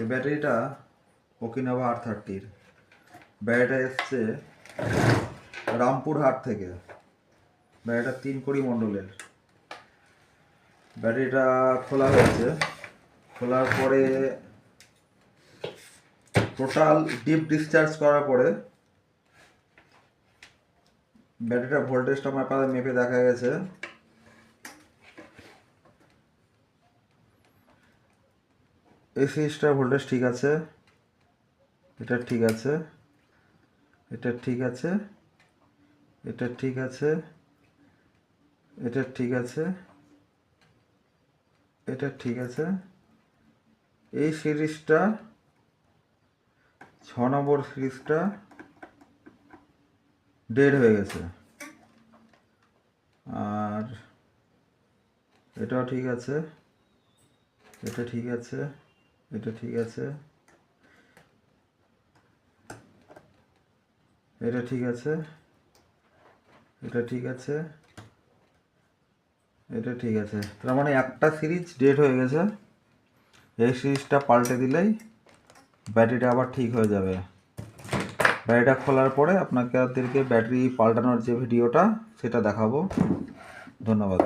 এই ব্যাটারিটা Okinawa R30 ব্যাটারিটা এসছে রামপুরহাট থেকে। ব্যাটারিটা 3 কড়ি মণ্ডলের। ব্যাটারিটা খোলা হয়েছে, খোলার পরে টোটাল ডিপ ডিসচার্জ করার পরে ব্যাটারিটা ভোল্টেজটা আমার পাশে মেপে দেখা গেছে এই সিরিজটার ভোল্টেজ ঠিক আছে, এটা ঠিক আছে, এটা ঠিক আছে, এটা ঠিক আছে, এটা ঠিক আছে, এটা ঠিক আছে। এই সিরিজটা 6 নম্বর সিরিজটা ডেড হয়ে গেছে। আর এটাও ঠিক আছে, এটা ঠিক আছে, এটা ঠিক আছে, এটা ঠিক আছে, এটা ঠিক আছে, এটা ঠিক আছে। তার মানে একটা সিরিজ ডেড হয়ে গেছে। এই সিরিজটা পাল্টে দিলেই ব্যাটারিটা আবার ঠিক হয়ে যাবে। ব্যাটারিটা খোলার পরে আপনাদেরকে ব্যাটারি পাল্টানোর যে ভিডিওটা সেটা দেখাবো। ধন্যবাদ।